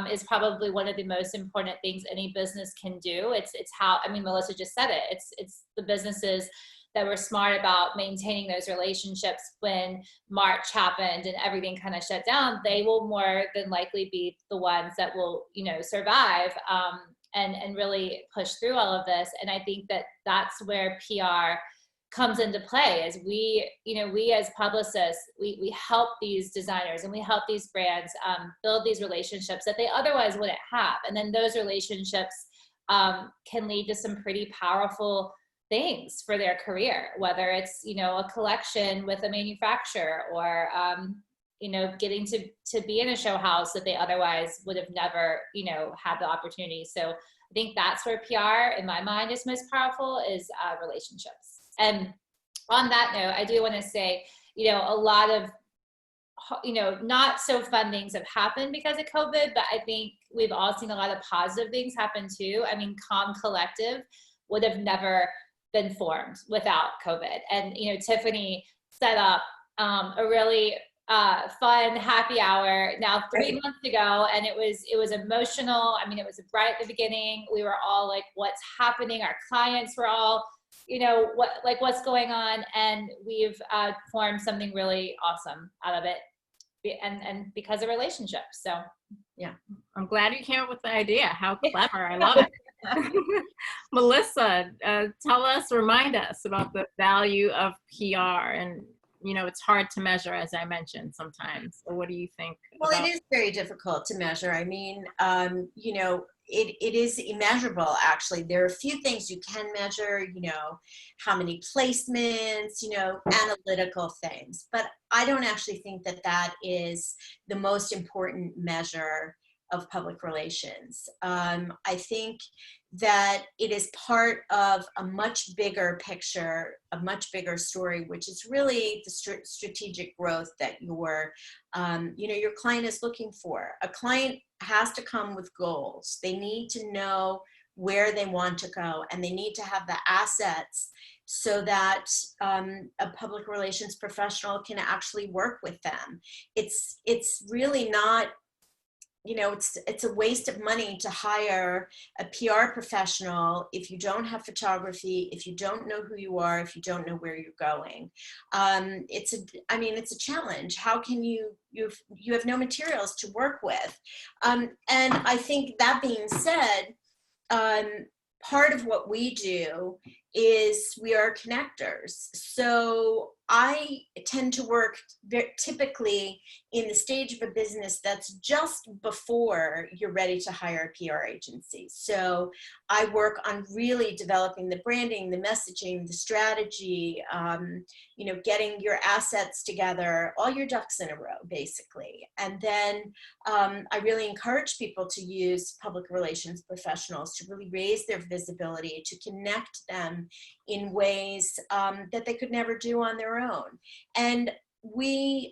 is probably one of the most important things any business can do. It's how, I mean, Melissa just said it. It's the businesses that were smart about maintaining those relationships when March happened and everything kind of shut down. They will more than likely be the ones that will, you know, survive and really push through all of this. And I think that that's where PR comes into play. As we, you know, we as publicists, we help these designers and we help these brands build these relationships that they otherwise wouldn't have. And then those relationships can lead to some pretty powerful things for their career, whether it's, you know, a collection with a manufacturer or, you know, getting to be in a show house that they otherwise would have never, you know, had the opportunity. So I think that's where PR in my mind is most powerful, is relationships. And on that note, I do want to say, you know, a lot of, you know, not so fun things have happened because of COVID, but I think we've all seen a lot of positive things happen too. I mean, Comm Collective would have never been formed without COVID. And, you know, Tiffany set up a really fun happy hour now 3 months ago, and it was emotional. I mean, it was right at the beginning. We were all like, what's happening? Our clients were all, you know, what's going on? And we've formed something really awesome out of it, and because of relationships. So yeah, I'm glad you came up with the idea. How clever. I love it. Melissa, tell us, remind us about the value of PR. And, you know, it's hard to measure, as I mentioned, sometimes. So what do you think? Well, it is very difficult to measure. I mean, you know, it is immeasurable, actually. There are a few things you can measure, you know, how many placements, you know, analytical things. But I don't actually think that that is the most important measure of public relations. I think that it is part of a much bigger picture, a much bigger story, which is really the strategic growth that your, you know, your client is looking for. A client has to come with goals. They need to know where they want to go, and they need to have the assets so that a public relations professional can actually work with them. It's really not, you know, it's a waste of money to hire a PR professional if you don't have photography, if you don't know who you are, if you don't know where you're going. I mean, it's a challenge. How can you have no materials to work with? And I think, that being said, part of what we do is we are connectors. So I tend to work typically in the stage of a business that's just before you're ready to hire a PR agency. So I work on really developing the branding, the messaging, the strategy, you know, getting your assets together, all your ducks in a row, basically. And then I really encourage people to use public relations professionals to really raise their visibility, to connect them in ways that they could never do on their own. And we,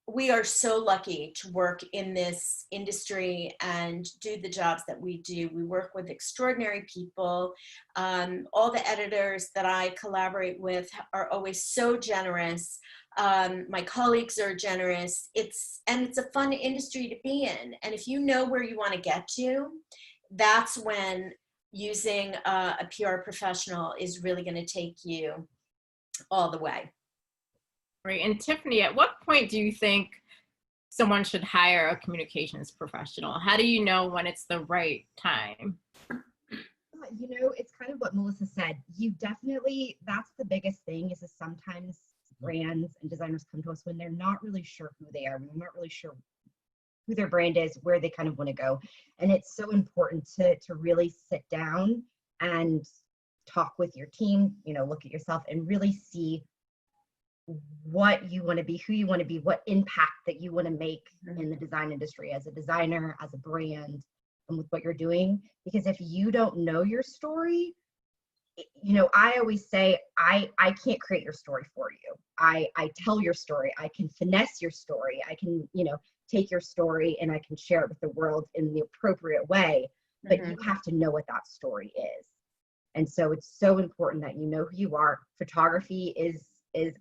we are so lucky to work in this industry and do the jobs that we do. We work with extraordinary people. All the editors that I collaborate with are always so generous. My colleagues are generous. It's a fun industry to be in. And if you know where you want to get to, that's when using a PR professional is really going to take you all the way. Right. And Tiffany, at what point do you think someone should hire a communications professional? How do you know when it's the right time? You know, it's kind of what Melissa said. You definitely, that's the biggest thing is sometimes brands and designers come to us when they're not really sure who they are, when they're not really sure who their brand is, where they kind of want to go. And it's so important to really sit down and talk with your team, you know, look at yourself and really see what you want to be, who you want to be, what impact that you want to make in the design industry as a designer, as a brand, and with what you're doing. Because if you don't know your story, you know, I always say, I can't create your story for you. I tell your story. I can finesse your story. I can, you know, take your story and I can share it with the world in the appropriate way, but you have to know what that story is. And so it's so important that you know who you are. Photography is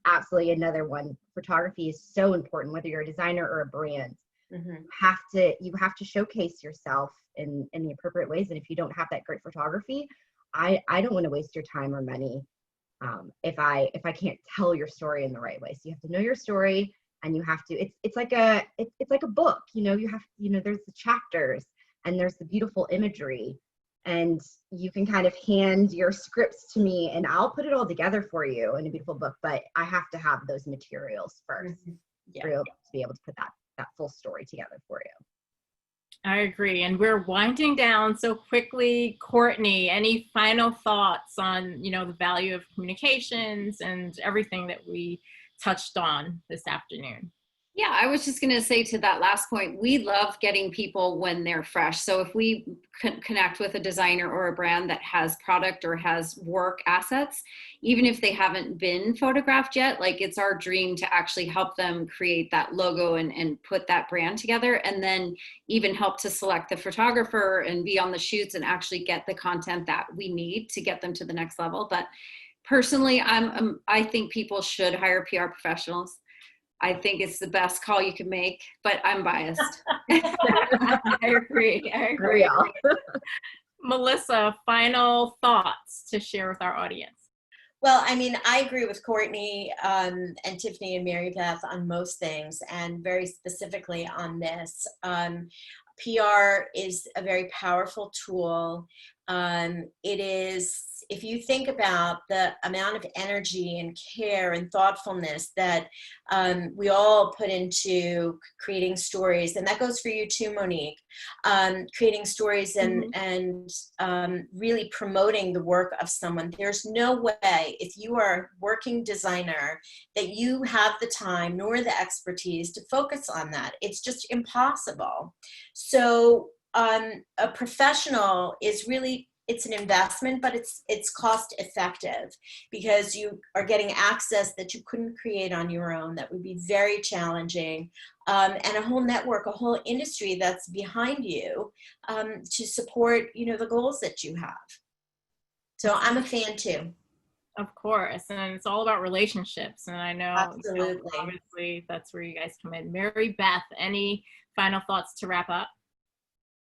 absolutely another one. Photography is so important, whether you're a designer or a brand. You have to showcase yourself in the appropriate ways. And if you don't have that great photography, I don't want to waste your time or money if I can't tell your story in the right way. So you have to know your story, and you have to. It's like a book. You know, there's the chapters and there's the beautiful imagery, and you can kind of hand your scripts to me, and I'll put it all together for you in a beautiful book. But I have to have those materials first to be able to put that full story together for you. I agree. And we're winding down so quickly. Courtney, any final thoughts on, you know, the value of communications and everything that we touched on this afternoon? Yeah, I was just going to say to that last point, we love getting people when they're fresh. So if we connect with a designer or a brand that has product or has work assets, even if they haven't been photographed yet, like it's our dream to actually help them create that logo and put that brand together, and then even help to select the photographer and be on the shoots and actually get the content that we need to get them to the next level. But personally, I think people should hire PR professionals. I think it's the best call you can make, but I'm biased. I agree. Melissa, final thoughts to share with our audience? Well, I mean, I agree with Courtney and Tiffany and Mary Beth on most things, and very specifically on this. PR is a very powerful tool. It is, if you think about the amount of energy and care and thoughtfulness that we all put into creating stories, and that goes for you too, Monique, creating stories and really promoting the work of someone. There's no way, if you are a working designer, that you have the time nor the expertise to focus on that. It's just impossible. So a professional is really, it's an investment, but it's cost effective because you are getting access that you couldn't create on your own. That would be very challenging, and a whole network, a whole industry that's behind you to support, you know, the goals that you have. So I'm a fan too. Of course, and it's all about relationships, and I know, Absolutely. obviously that's where you guys come in. Mary Beth, any final thoughts to wrap up?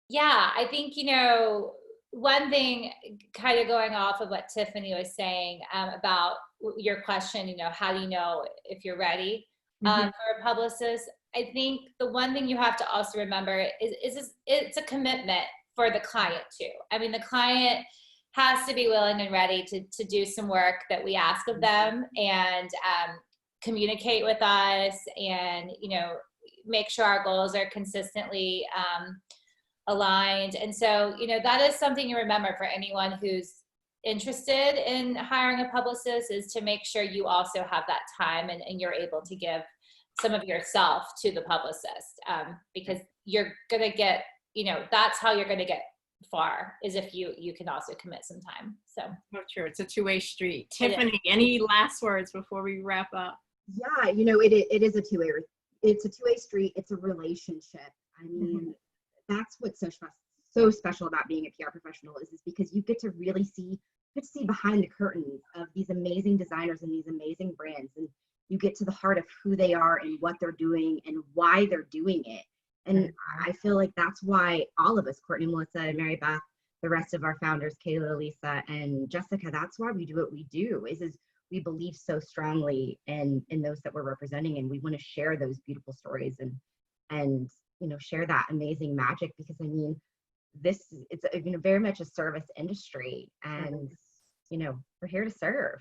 Yeah, I think, you know, one thing kind of going off of what Tiffany was saying about your question, you know, how do you know if you're ready for a publicist? I think the one thing you have to also remember is it's a commitment for the client too. I mean, the client has to be willing and ready to do some work that we ask of them, and communicate with us, and, you know, make sure our goals are consistently aligned. And so, you know, that is something you remember for anyone who's interested in hiring a publicist, is to make sure you also have that time and you're able to give some of yourself to the publicist, because you're going to get, you know, that's how you're going to get far, is if you can also commit some time. So true. It's a two-way street. Tiffany, any last words before we wrap up? Yeah, you know, it is a two-way it's a two-way street. It's a relationship. I mean, that's what's so special about being a PR professional is because you get to really see behind the curtains of these amazing designers and these amazing brands, and you get to the heart of who they are and what they're doing and why they're doing it. And I feel like that's why all of us, Courtney, Melissa, and Mary Beth, the rest of our founders, Kayla, Lisa, and Jessica, that's why we do what we do, is we believe so strongly in those that we're representing, and we want to share those beautiful stories and share that amazing magic, because I mean, it's very much a service industry, and we're here to serve.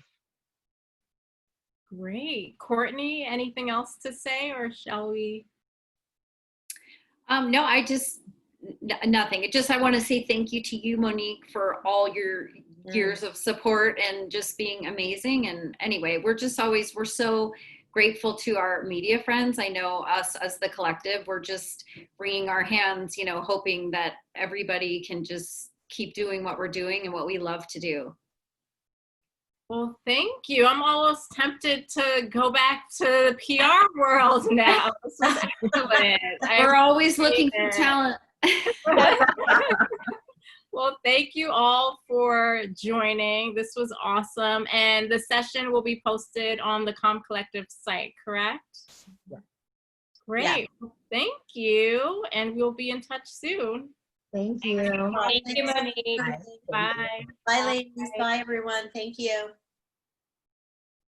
Great. Courtney, anything else to say, or shall we? No, nothing. I want to say thank you to you, Monique, for all your years of support and just being amazing. And anyway, we're so grateful to our media friends. I know us as the collective, we're just wringing our hands, hoping that everybody can just keep doing what we're doing and what we love to do. Well, thank you. I'm almost tempted to go back to the PR world now. This was excellent. We're always looking for talent. Well, thank you all for joining. This was awesome. And the session will be posted on the Comm Collective site, correct? Yeah. Great. Yeah. Well, thank you. And we'll be in touch soon. Thank you. Thank you, Monique. Bye. Bye. Bye, ladies. Bye, everyone. Thank you.